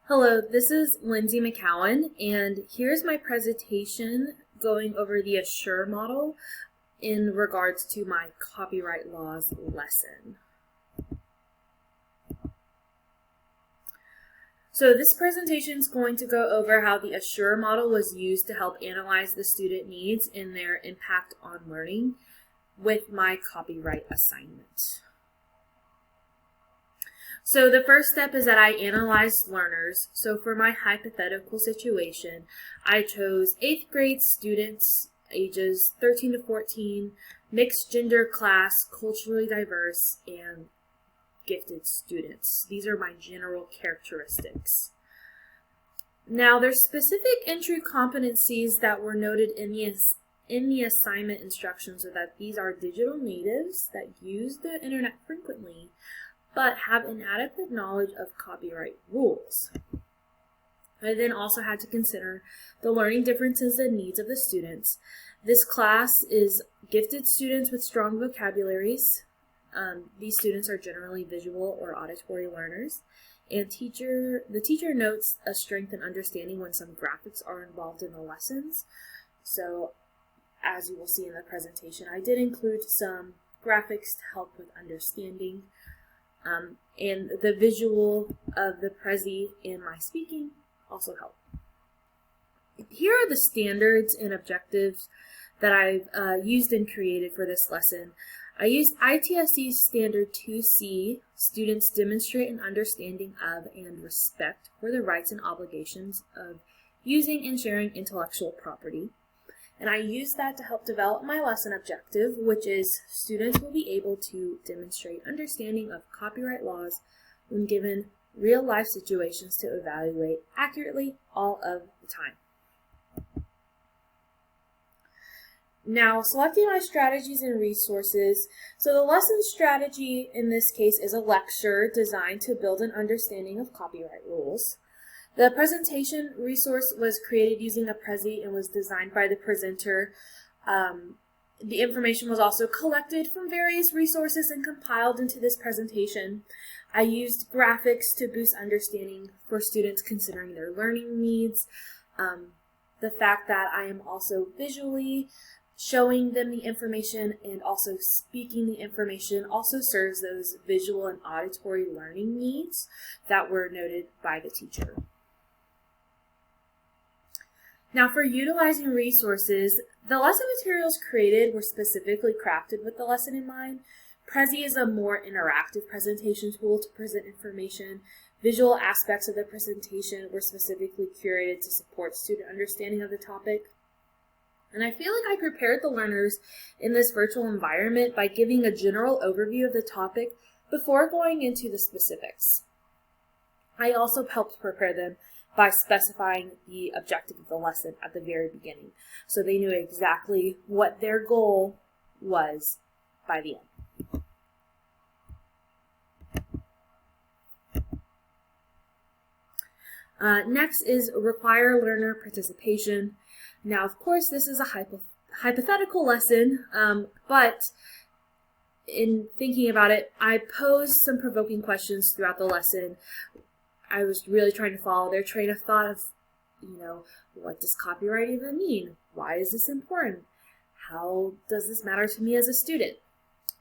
Hello, this is Lindsay McCowan, and here's my presentation going over the Assure model in regards to my copyright laws lesson. So this presentation is going to go over how the Assure model was used to help analyze the student needs and their impact on learning with my copyright assignment. So the first step is that I analyzed learners. So for my hypothetical situation, I chose 8th grade students ages 13 to 14, mixed gender class, culturally diverse, and gifted students. These are my general characteristics. Now there's specific entry competencies that were noted in the assignment instructions, so that these are digital natives that use the internet frequently but have inadequate knowledge of copyright rules. I then also had to consider the learning differences and needs of the students. This class is gifted students with strong vocabularies. These students are generally visual or auditory learners. And the teacher notes a strength in understanding when some graphics are involved in the lessons. So as you will see in the presentation, I did include some graphics to help with understanding. And the visual of the Prezi in my speaking also help. Here are the standards and objectives that I've used and created for this lesson. I used ITSC Standard 2C, students demonstrate an understanding of and respect for the rights and obligations of using and sharing intellectual property. And I used that to help develop my lesson objective, which is students will be able to demonstrate understanding of copyright laws when given real-life situations to evaluate accurately all of the time. Now, selecting my strategies and resources. So the lesson strategy in this case is a lecture designed to build an understanding of copyright rules. The presentation resource was created using a Prezi and was designed by the presenter. The information was also collected from various resources and compiled into this presentation. I used graphics to boost understanding for students considering their learning needs. The fact that I am also visually showing them the information and also speaking the information also serves those visual and auditory learning needs that were noted by the teacher. Now for utilizing resources, the lesson materials created were specifically crafted with the lesson in mind. Prezi is a more interactive presentation tool to present information. Visual aspects of the presentation were specifically curated to support student understanding of the topic. And I feel like I prepared the learners in this virtual environment by giving a general overview of the topic before going into the specifics. I also helped prepare them by specifying the objective of the lesson at the very beginning, so they knew exactly what their goal was by the end. Next is require learner participation. Now, of course, this is a hypothetical lesson, but in thinking about it, I posed some provoking questions throughout the lesson. I was really trying to follow their train of thought of, what does copyright even mean? Why is this important? How does this matter to me as a student?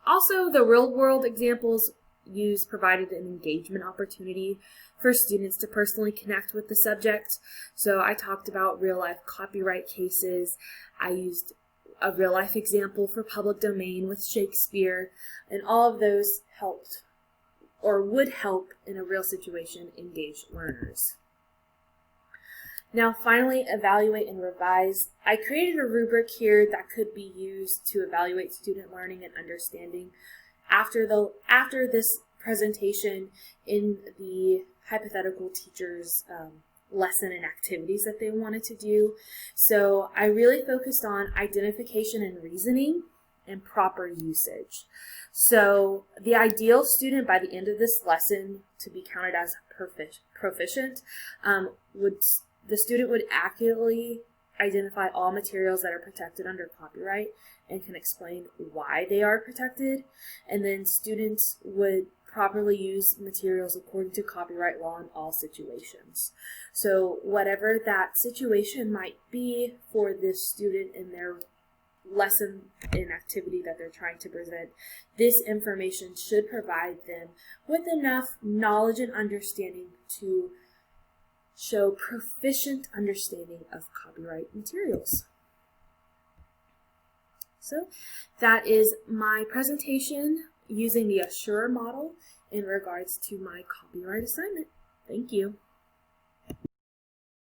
Also, the real-world examples used provided an engagement opportunity for students to personally connect with the subject. So I talked about real-life copyright cases. I used a real-life example for public domain with Shakespeare, and all of those helped or would help in a real situation engage learners. Now finally, evaluate and revise. I created a rubric here that could be used to evaluate student learning and understanding after this presentation in the hypothetical teacher's lesson and activities that they wanted to do. So I really focused on identification and reasoning and proper usage. So the ideal student by the end of this lesson to be counted as proficient the student would accurately identify all materials that are protected under copyright and can explain why they are protected, and then students would properly use materials according to copyright law in all situations. So whatever that situation might be for this student in their lesson and activity that they're trying to present, this information should provide them with enough knowledge and understanding to show proficient understanding of copyright materials. So that is my presentation using the Assure model in regards to my copyright assignment. Thank you.